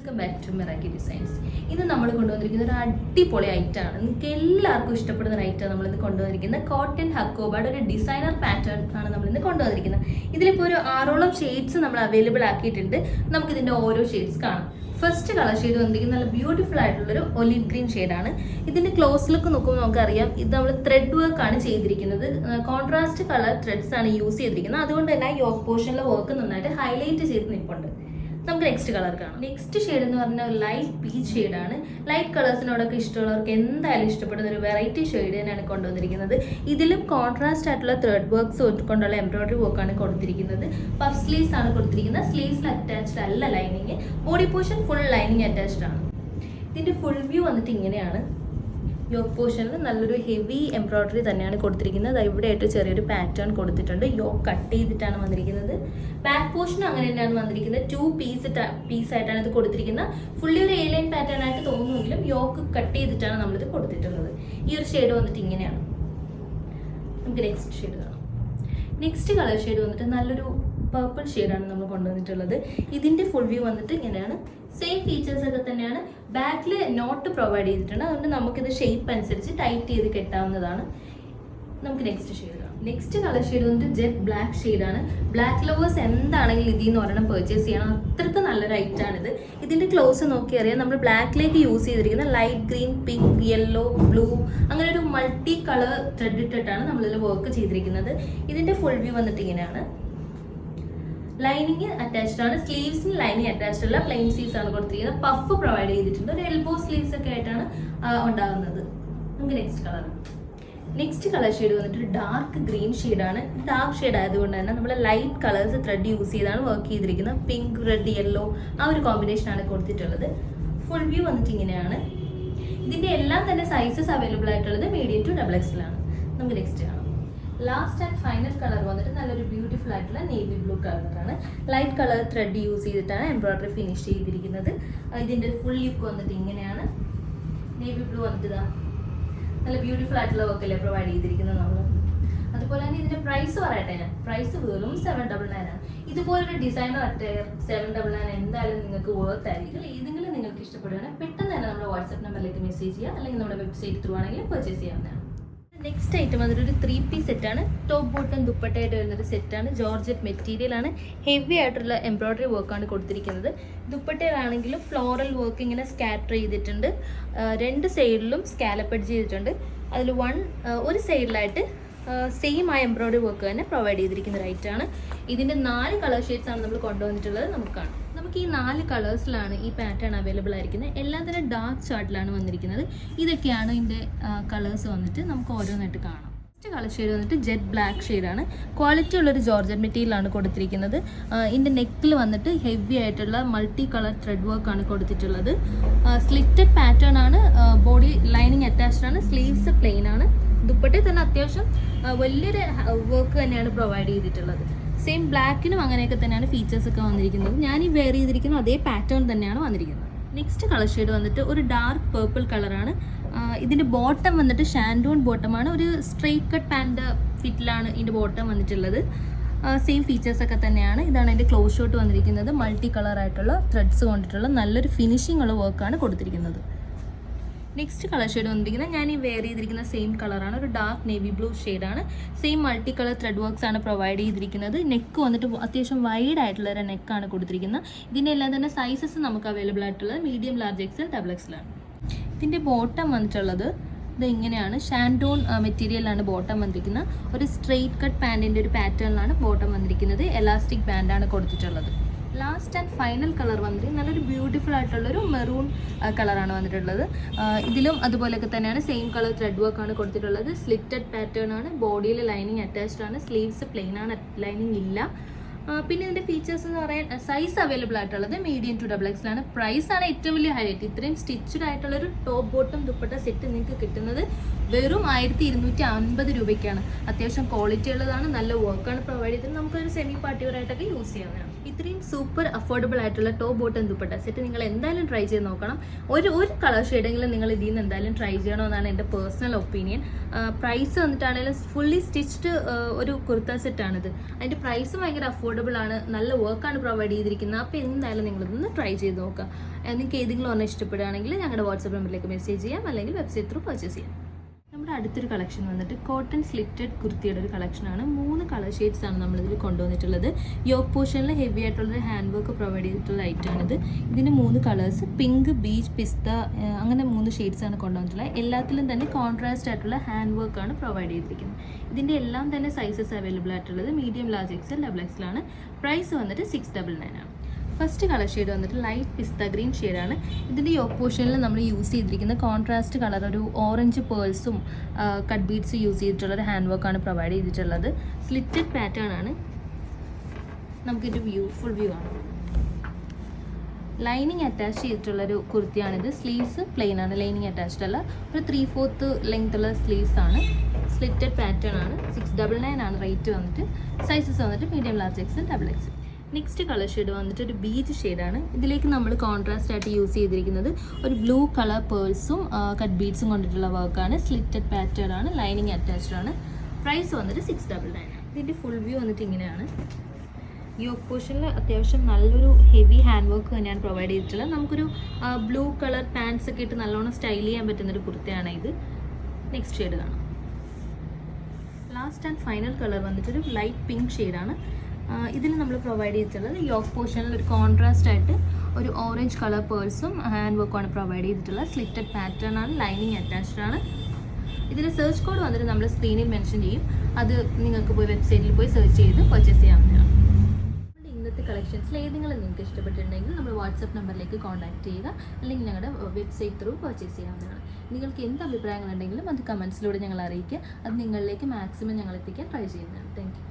Welcome back to Miraki designs. ഇന്ന് നമ്മൾ കൊണ്ടുവന്നിരിക്കുന്ന ഒരു അടിപൊളി ഐറ്റമാണ്. നിങ്ങൾക്ക് എല്ലാവർക്കും ഇഷ്ടപ്പെടുന്ന ഒരു ഐറ്റമാണ് നമ്മളിന്ന് കൊണ്ടുവന്നിരിക്കുന്നത്. കോട്ടൺ ഹക്കോബയുടെ ഒരു ഡിസൈനർ പാറ്റേൺ ആണ് നമ്മളിന്ന് കൊണ്ടുവന്നിരിക്കുന്നത്. ഇതിലിപ്പോൾ ഒരു 6ഓളം ഷെയ്ഡ്സ് നമ്മൾ അവൈലബിൾ ആക്കിയിട്ടുണ്ട്. നമുക്കിതിൻ്റെ ഓരോ ഷെയ്ഡ്സ് കാണാം. ഫസ്റ്റ് കളർ ഷെയ്ഡ് വന്നിരിക്കുന്നത് നല്ല ബ്യൂട്ടിഫുൾ ആയിട്ടുള്ളൊരു ഒലിവ് ഗ്രീൻ ഷെയ്ഡാണ്. ഇതിൻ്റെ ക്ലോസ് ലുക്ക് നോക്കുമ്പോൾ നമുക്കറിയാം ഇത് നമ്മൾ ത്രെഡ് വർക്ക് ആണ് ചെയ്തിരിക്കുന്നത്. കോൺട്രാസ്റ്റ് കളർ ത്രെഡ്സ് ആണ് യൂസ് ചെയ്തിരിക്കുന്നത്. അതുകൊണ്ട് തന്നെ യോക്ക് പോർഷനിലെ വർക്ക് നന്നായിട്ട് ഹൈലൈറ്റ് ചെയ്ത് നിൽപ്പുണ്ട്. നമുക്ക് നെക്സ്റ്റ് കളർ കാണാം. നെക്സ്റ്റ് ഷെയ്ഡ് എന്ന് പറഞ്ഞാൽ ഒരു ലൈറ്റ് പീച്ച് ഷെയ്ഡാണ്. ലൈറ്റ് കളേഴ്സിനോടൊക്കെ ഇഷ്ടമുള്ളവർക്ക് എന്തായാലും ഇഷ്ടപ്പെടുന്ന ഒരു വെറൈറ്റി ഷെയ്ഡ് തന്നെയാണ് കൊണ്ടുവന്നിരിക്കുന്നത്. ഇതിലും കോൺട്രാസ്റ്റ് ആയിട്ടുള്ള ത്രെഡ് വർക്ക്സ് കൊണ്ടുള്ള എംബ്രോയിഡറി വർക്കാണ് കൊടുത്തിരിക്കുന്നത്. പഫ് സ്ലീവ്സ് ആണ് കൊടുത്തിരിക്കുന്നത്. സ്ലീവ്സിൽ അറ്റാച്ച്ഡ് അല്ല lining. Body portion full lining attached ആണ്. ഇതിൻ്റെ ഫുൾ വ്യൂ വന്നിട്ട് ഇങ്ങനെയാണ്. യോക്ക് പോർഷനിൽ നല്ലൊരു ഹെവി എംബ്രോയിഡറി തന്നെയാണ് കൊടുത്തിരിക്കുന്നത്. ഇവിടെ ആയിട്ട് ചെറിയൊരു പാറ്റേൺ കൊടുത്തിട്ടുണ്ട്. യോക്ക് കട്ട് ചെയ്തിട്ടാണ് വന്നിരിക്കുന്നത്. ബാക്ക് പോർഷൻ അങ്ങനെ തന്നെയാണ് വന്നിരിക്കുന്നത്. 2 പീസ് ആയിട്ടാണ് ഇത് കൊടുത്തിരിക്കുന്നത്. ഫുള്ളി ഒരു A-ലൈൻ പാറ്റേൺ ആയിട്ട് തോന്നുമെങ്കിലും യോക്ക് കട്ട് ചെയ്തിട്ടാണ് നമ്മളിത് കൊടുത്തിട്ടുള്ളത്. ഈ ഒരു ഷെയ്ഡ് വന്നിട്ട് ഇങ്ങനെയാണ്. നമുക്ക് നെക്സ്റ്റ് ഷെയ്ഡ് കാണാം. നെക്സ്റ്റ് കളർ ഷെയ്ഡ് വന്നിട്ട് നല്ലൊരു പർപ്പിൾ ഷെയ്ഡാണ് നമ്മൾ കൊണ്ടുവന്നിട്ടുള്ളത്. ഇതിൻ്റെ ഫുൾ വ്യൂ വന്നിട്ട് ഇങ്ങനെയാണ്. സെയിം ഫീച്ചേഴ്സ് ഒക്കെ തന്നെയാണ്. ബാക്കിൽ നോട്ട് പ്രൊവൈഡ് ചെയ്തിട്ടുണ്ട്. അതുകൊണ്ട് നമുക്കിത് ഷേപ്പ് അനുസരിച്ച് ടൈറ്റ് ചെയ്ത് കെട്ടാവുന്നതാണ്. നമുക്ക് നെക്സ്റ്റ് ഷെയ്ഡ് കാണാം. നെക്സ്റ്റ് കളർ ഷെയ്ഡ് വന്നിട്ട് ജെറ്റ് ബ്ലാക്ക് ഷെയ്ഡാണ്. ബ്ലാക്ക് ലവേഴ്സ് എന്താണെങ്കിലും ഇതിൽ നിന്ന് ഒരെണ്ണം പർച്ചേസ് ചെയ്യണം. അത്രയ്ക്ക് നല്ലൊരു ഐറ്റാണിത്. ഇതിൻ്റെ ക്ലോസ് നോക്കി അറിയാം. നമ്മൾ ബ്ലാക്കിലേക്ക് യൂസ് ചെയ്തിരിക്കുന്ന light green, pink, yellow, blue അങ്ങനെ ഒരു മൾട്ടി കളർ ത്രെഡ് ഇട്ടിട്ടാണ് നമ്മളിതിൽ വർക്ക് ചെയ്തിരിക്കുന്നത്. ഇതിൻ്റെ ഫുൾ വ്യൂ വന്നിട്ട് ഇങ്ങനെയാണ്. ലൈനിങ് അറ്റാച്ച്ഡ് ആണ്. സ്ലീവ്സിന് ലൈനിങ് അറ്റാച്ച്ഡ് അല്ല, പ്ലെയിൻ സ്ലീവ്സ് ആണ് കൊടുത്തിരിക്കുന്നത്. പഫ് പ്രൊവൈഡ് ചെയ്തിട്ടുണ്ട്. ഒരു എൽബോ സ്ലീവ്സ് ഒക്കെ ആയിട്ടാണ് ഉണ്ടാകുന്നത്. നമുക്ക് നെക്സ്റ്റ് കളർ ഷെയ്ഡ് വന്നിട്ട് ഡാർക്ക് ഗ്രീൻ ഷെയ്ഡാണ്. ഡാർക്ക് ഷെയ്ഡ് ആയതുകൊണ്ട് തന്നെ നമ്മൾ ലൈറ്റ് കളേഴ്സ് ത്രെഡ് യൂസ് ചെയ്താണ് വർക്ക് ചെയ്തിരിക്കുന്നത്. പിങ്ക്, റെഡ്, യെല്ലോ ആ ഒരു കോമ്പിനേഷനാണ് കൊടുത്തിട്ടുള്ളത്. ഫുൾ വ്യൂ വന്നിട്ട് ഇങ്ങനെയാണ്. ഇതിൻ്റെ എല്ലാം തന്നെ സൈസസ് അവൈലബിൾ ആയിട്ടുള്ളത് മീഡിയം ടു XXL ആണ്. നമുക്ക് നെക്സ്റ്റ് കാണാം. ലാസ്റ്റ് ആൻഡ് ഫൈനൽ കളർ വന്നിട്ട് നല്ലൊരു ബ്യൂട്ടിഫുൾ ആയിട്ടുള്ള നേവി ബ്ലൂ കളറാണ്. ലൈറ്റ് കളർ ത്രെഡ് യൂസ് ചെയ്തിട്ടാണ് എംബ്രോയിഡറി ഫിനിഷ് ചെയ്തിരിക്കുന്നത്. ഇതിൻ്റെ ഫുൾ ലുക്ക് വന്നിട്ട് ഇങ്ങനെയാണ്. നേവി ബ്ലൂ വന്നിട്ട് നല്ല ബ്യൂട്ടിഫുൾ ആയിട്ടുള്ള വർക്കല്ലേ പ്രൊവൈഡ് ചെയ്തിരിക്കുന്നത് നമ്മൾ. അതുപോലെ തന്നെ ഇതിൻ്റെ പ്രൈസ് പറയട്ടെ ഞാൻ. പ്രൈസ് വെറും 799 ആണ്. ഇതുപോലൊരു ഡിസൈനർ അറ്റയർ 799 എന്തായാലും നിങ്ങൾക്ക് വർത്ത് ആയിരിക്കും. ഏതെങ്കിലും നിങ്ങൾക്ക് ഇഷ്ടപ്പെടുകയാണെങ്കിൽ പെട്ടെന്ന് തന്നെ നമ്മുടെ വാട്സ്ആപ്പ് നമ്പറിലേക്ക് മെസ്സേജ് ചെയ്യുക, അല്ലെങ്കിൽ നമ്മുടെ വെബ്സൈറ്റ് ത്രൂ ആണെങ്കിലും പർച്ചേസ് ചെയ്യാവുന്നതാണ്. നെക്സ്റ്റ് ഐറ്റം അതൊരു 3-piece സെറ്റാണ്. ടോപ്പ് ബോട്ടം ദുപ്പട്ടയായിട്ട് വരുന്നൊരു സെറ്റാണ്. ജോർജറ്റ് മെറ്റീരിയലാണ്. ഹെവി ആയിട്ടുള്ള എംബ്രോയിഡറി വർക്കാണ് കൊടുത്തിരിക്കുന്നത്. ദുപ്പട്ടയിലാണെങ്കിലും ഫ്ലോറൽ വർക്ക് ഇങ്ങനെ സ്കാറ്റർ ചെയ്തിട്ടുണ്ട്. 2 സൈഡിലും സ്കാലപ്പ് എഡ്ജ് ചെയ്തിട്ടുണ്ട്. അതിൽ ഒരു സൈഡിലായിട്ട് സെയിം ആ എംബ്രോയിഡറി വർക്ക് തന്നെ പ്രൊവൈഡ് ചെയ്തിരിക്കുന്ന ഒരു ഐറ്റമാണ്. ഇതിൻ്റെ 4 കളർ ഷെയ്ഡ്സ് ആണ് നമ്മൾ കൊണ്ടുവന്നിട്ടുള്ളത്. നമുക്ക് ഈ 4 കളേഴ്സിലാണ് ഈ പാറ്റേൺ അവൈലബിൾ ആയിരിക്കുന്നത്. എല്ലാം തന്നെ ഡാർക്ക് ചാർട്ടിലാണ് വന്നിരിക്കുന്നത്. ഇതൊക്കെയാണ് ഇതിൻ്റെ കളേഴ്സ് വന്നിട്ട് നമുക്ക് ഓരോന്നായിട്ട് കാണാം. ഫസ്റ്റ് കളർ ഷെയ്ഡ് വന്നിട്ട് ജെറ്റ് ബ്ലാക്ക് ഷെയ്ഡാണ്. ക്വാളിറ്റി ഉള്ളൊരു ജോർജറ്റ് മെറ്റീരിയലാണ് കൊടുത്തിരിക്കുന്നത്. ഇതിൻ്റെ നെക്കിൽ വന്നിട്ട് ഹെവി ആയിട്ടുള്ള മൾട്ടി കളർ ത്രെഡ് വർക്കാണ് കൊടുത്തിട്ടുള്ളത്. സ്ലിറ്റഡ് പാറ്റേൺ ആണ്. ബോഡി ലൈനിങ് അറ്റാച്ച്ഡ് ആണ്. സ്ലീവ്സ് പ്ലെയിൻ ആണ്. ദുപ്പട്ടയിൽ തന്നെ അത്യാവശ്യം വലിയൊരു വർക്ക് തന്നെയാണ് പ്രൊവൈഡ് ചെയ്തിട്ടുള്ളത്. സെയിം ബ്ലാക്കിനും അങ്ങനെയൊക്കെ തന്നെയാണ് ഫീച്ചേഴ്സ് ഒക്കെ വന്നിരിക്കുന്നത്. ഞാൻ ഈ വെയർ ചെയ്തിരിക്കുന്ന അതേ പാറ്റേൺ തന്നെയാണ് വന്നിരിക്കുന്നത്. നെക്സ്റ്റ് കളർ ഷെയ്ഡ് വന്നിട്ട് ഒരു ഡാർക്ക് പേർപ്പിൾ കളറാണ്. ഇതിൻ്റെ ബോട്ടം വന്നിട്ട് ഷാൻഡോൺ ബോട്ടമാണ്. ഒരു സ്ട്രെയിറ്റ് കട്ട് പാൻറ് ഫിറ്റിലാണ് ഇതിൻ്റെ ബോട്ടം വന്നിട്ടുള്ളത്. സെയിം ഫീച്ചേഴ്സ് ഒക്കെ തന്നെയാണ്. ഇതാണ് അതിൻ്റെ ക്ലോസ് ഷോട്ട് വന്നിരിക്കുന്നത്. മൾട്ടി കളറായിട്ടുള്ള ത്രെഡ്സ് കൊണ്ടിട്ടുള്ള നല്ലൊരു ഫിനിഷിംഗ് ഉള്ള വർക്കാണ് കൊടുത്തിരിക്കുന്നത്. നെക്സ്റ്റ് കളർ ഷെയ്ഡ് വന്നിരിക്കുന്നത് ഞാൻ ഈ വെയർ ചെയ്തിരിക്കുന്ന സെയിം കളറാണ്. ഒരു ഡാർക്ക് നേവി ബ്ലൂ ഷെയ്ഡാണ്. Same multi colour thread works ആണ് പ്രൊവൈഡ് ചെയ്തിരിക്കുന്നത്. നെക്ക് വന്നിട്ട് അത്യാവശ്യം വൈഡ് ആയിട്ടുള്ള ഒരു നെക്കാണ് കൊടുത്തിരിക്കുന്നത്. ഇതിൻ്റെ എല്ലാം തന്നെ സൈസസ് നമുക്ക് അവൈലബിൾ ആയിട്ടുള്ളത് മീഡിയം, ലാർജ്, XL, XXL ആണ്. ഇതിൻ്റെ ബോട്ടം വന്നിട്ടുള്ളത് ഇത് ഇങ്ങനെയാണ്. ഷാൻഡോൺ മെറ്റീരിയലാണ് ബോട്ടം വന്നിരിക്കുന്നത്. ഒരു സ്ട്രെയിറ്റ് കട്ട് പാൻറ്റിൻ്റെ ഒരു പാറ്റേണിലാണ് ബോട്ടം വന്നിരിക്കുന്നത്. എലാസ്റ്റിക് ബാൻഡാണ് കൊടുത്തിട്ടുള്ളത്. ലാസ്റ്റ് ആൻഡ് ഫൈനൽ കളർ വന്നിട്ട് നല്ലൊരു ബ്യൂട്ടിഫുൾ ആയിട്ടുള്ളൊരു മെറൂൺ കളറാണ് വന്നിട്ടുള്ളത്. ഇതിലും അതുപോലെയൊക്കെ തന്നെയാണ്. സെയിം കളർ ത്രെഡ് വർക്കാണ് കൊടുത്തിട്ടുള്ളത്. സ്ലിറ്റഡ് പാറ്റേൺ ആണ്. ബോഡിയിൽ ലൈനിങ് അറ്റാച്ച്ഡ് ആണ്. സ്ലീവ്സ് പ്ലെയിൻ ആണ്. ലൈനിങ് ഇല്ല. പിന്നെ ഇതിൻ്റെ ഫീച്ചേഴ്സ് എന്ന് പറയാൻ സൈസ് അവൈലബിൾ ആയിട്ടുള്ളത് മീഡിയം ടു XXL ആണ്. പ്രൈസാണ് ഏറ്റവും വലിയ ഹൈലൈറ്റ്. ഇത്രയും സ്റ്റിച്ചഡ് ആയിട്ടുള്ളൊരു ടോപ്പ് ബോട്ടം ദുപ്പട്ട സെറ്റ് നിങ്ങൾക്ക് കിട്ടുന്നത് വെറും 1250 രൂപയ്ക്കാണ്. അത്യാവശ്യം ക്വാളിറ്റി ഉള്ളതാണ്. നല്ല വർക്കാണ് പ്രൊവൈഡ് ചെയ്തത്. നമുക്കൊരു സെമി പാർട്ടി വെയറായിട്ടൊക്കെ യൂസ് ചെയ്യാവുന്നതാണ്. ഇത്രയും സൂപ്പർ അഫോർഡബിൾ ആയിട്ടുള്ള ടോപ്പ് ബോട്ടം ദുപ്പട്ട സെറ്റ് നിങ്ങൾ എന്തായാലും ട്രൈ ചെയ്ത് നോക്കണം. ഒരു കളർ ഷെയ്ഡെങ്കിലും നിങ്ങൾ ഇതിൽ നിന്ന് എന്തായാലും ട്രൈ ചെയ്യണമെന്നാണ് എൻ്റെ പേഴ്സണൽ ഒപ്പീനിയൻ. പ്രൈസ് വന്നിട്ടാണെങ്കിലും ഫുള്ളി സ്റ്റിച്ച്ഡ് ഒരു കുർത്ത സെറ്റാണിത്. അതിൻ്റെ പ്രൈസ് ഭയങ്കര അഫോർഡബിൾ അഫോർഡബിൾ ആണ്, നല്ല വർക്കാണ് പ്രൊവൈഡ് ചെയ്തിരിക്കുന്നത്. അപ്പോൾ എന്തായാലും നിങ്ങളിതൊന്ന് ട്രൈ ചെയ്ത് നോക്കുക. നിങ്ങൾക്ക് ഏതെങ്കിലും ഒരെണ്ണം ഇഷ്ടപ്പെടുകയാണെങ്കിൽ ഞങ്ങളുടെ വാട്സാപ്പ് നമ്പറിലേക്ക് മെസ്സേജ് ചെയ്യാം, അല്ലെങ്കിൽ വെബ്സൈറ്റ് ത്രൂ പർച്ചേസ് ചെയ്യാം. നമ്മുടെ അടുത്തൊരു കളക്ഷൻ വന്നിട്ട് കോട്ടൺ സ്ലിറ്റഡ് കുർത്തിയുടെ ഒരു കളക്ഷനാണ്. 3 കളർ ഷെയ്ഡ്സ് ആണ് നമ്മളിതിൽ കൊണ്ടുവന്നിട്ടുള്ളത്. യോക്ക് പോർഷനിൽ ഹെവി ആയിട്ടുള്ളൊരു ഹാൻഡ് വർക്ക് പ്രൊവൈഡ് ചെയ്തിട്ടുള്ള ഐറ്റമാണിത്. ഇതിന് 3 കളേഴ്സ്, പിങ്ക്, ബീച്ച്, പിസ്ത, അങ്ങനെ 3 ഷെയ്ഡ്സ് ആണ് കൊണ്ടുവന്നിട്ടുള്ളത്. എല്ലാത്തിലും തന്നെ കോൺട്രാസ്റ്റ് ആയിട്ടുള്ള ഹാൻഡ് വർക്കാണ് പ്രൊവൈഡ് ചെയ്തിരിക്കുന്നത്. ഇതിൻ്റെ എല്ലാം തന്നെ സൈസസ് അവൈലബിൾ ആയിട്ടുള്ളത് മീഡിയം, ലാർജ്, എക്സൽ, ഡബിൾ എക്സലാണ്. പ്രൈസ് വന്നിട്ട് 699 ആണ്. ഫസ്റ്റ് കളർ ഷെയ്ഡ് വന്നിട്ട് ലൈറ്റ് പിസ്ത ഗ്രീൻ ഷെയ്ഡാണ്. ഇതിൻ്റെ യോക്ക് പോർഷനിൽ നമ്മൾ യൂസ് ചെയ്തിരിക്കുന്ന കോൺട്രാസ്റ്റ് കളർ ഒരു ഓറഞ്ച് പേൾസും കട്ട് ബീഡ്സ് യൂസ് ചെയ്തിട്ടുള്ളൊരു ഹാൻഡ് വർക്കാണ് പ്രൊവൈഡ് ചെയ്തിട്ടുള്ളത്. സ്ലിറ്റഡ് പാറ്റേൺ ആണ്. നമുക്കിത് ഫുൾ വ്യൂ ആണ്. ലൈനിങ് അറ്റാച്ച് ചെയ്തിട്ടുള്ളൊരു കുർത്തിയാണിത്. സ്ലീവ്സ് പ്ലെയിൻ ആണ്, ലൈനിങ് അറ്റാച്ച്ഡ് അല്ല. ഒരു 3/4 ലെങ്ത് ഉള്ള സ്ലീവ്സ് ആണ്. സ്ലിറ്റഡ് പാറ്റേൺ ആണ്. 699 ആണ് റേറ്റ് വന്നിട്ട്. സൈസസ് വന്നിട്ട് medium, large, XL, double XL. Next colour shade വന്നിട്ട് ഒരു ബീച്ച് ഷെയ്ഡാണ്. ഇതിലേക്ക് നമ്മൾ കോൺട്രാസ്റ്റ് ആയിട്ട് യൂസ് ചെയ്തിരിക്കുന്നത് ഒരു ബ്ലൂ കളർ പേൾസും കട്ട് ബീഡ്സും കൊണ്ടിട്ടുള്ള വർക്കാണ്. സ്ലിറ്റഡ് പാറ്റേൺ ആണ്, ലൈനിങ് അറ്റാച്ച്ഡ് ആണ്. പ്രൈസ് വന്നിട്ട് 699. ഇതിൻ്റെ ഫുൾ വ്യൂ വന്നിട്ട് ഇങ്ങനെയാണ്. യോക്ക് പോർഷനിൽ അത്യാവശ്യം നല്ലൊരു ഹെവി ഹാൻഡ് വർക്ക് തന്നെയാണ് പ്രൊവൈഡ് ചെയ്തിട്ടുള്ളത്. നമുക്കൊരു ബ്ലൂ കളർ പാൻസ് ഒക്കെ ഇട്ട് നല്ലോണം സ്റ്റൈൽ ചെയ്യാൻ പറ്റുന്നൊരു കുർത്തിയാണ് ഇത്. നെക്സ്റ്റ് ഷെയ്ഡ് കാണാം. ലാസ്റ്റ് ആൻഡ് ഫൈനൽ കളർ വന്നിട്ടൊരു ലൈറ്റ് പിങ്ക് ഷെയ്ഡാണ്. ഇതിൽ നമ്മൾ പ്രൊവൈഡ് ചെയ്തിട്ടുള്ളത് യോക്ക് പോർഷനിൽ ഒരു കോൺട്രാസ്റ്റ് ആയിട്ട് ഒരു ഓറഞ്ച് കളർ പേഴ്സും ഹാൻഡ് വർക്കുമാണ് പ്രൊവൈഡ് ചെയ്തിട്ടുള്ളത്. സ്ലിറ്റഡ് പാറ്റേൺ ആണ്, ലൈനിങ് അറ്റാച്ച്ഡ് ആണ്. ഇതിൻ്റെ സെർച്ച് കോഡ് വന്നിട്ട് നമ്മൾ സ്ക്രീനിൽ മെൻഷൻ ചെയ്യും. അത് നിങ്ങൾക്ക് പോയി വെബ്സൈറ്റിൽ പോയി സെർച്ച് ചെയ്ത് പർച്ചേസ് ചെയ്യാവുന്നതാണ്. ഇന്നത്തെ കളക്ഷൻസിൽ ഏതെങ്കിലും നിങ്ങൾക്ക് ഇഷ്ടപ്പെട്ടിട്ടുണ്ടെങ്കിൽ നമ്മൾ വാട്സപ്പ് നമ്പറിലേക്ക് കോൺടാക്ട് ചെയ്യുക, അല്ലെങ്കിൽ ഞങ്ങളുടെ വെബ്സൈറ്റ് ത്രൂ പർച്ചേസ് ചെയ്യാവുന്നതാണ്. നിങ്ങൾക്ക് എന്ത് അഭിപ്രായങ്ങളുണ്ടെങ്കിലും അത് കമൻസിലൂടെ ഞങ്ങൾ അറിയിക്കുക. അത് നിങ്ങളിലേക്ക് മാക്സിമം ഞങ്ങൾ എത്തിക്കാൻ ട്രൈ ചെയ്യുന്നതാണ്. Thank you.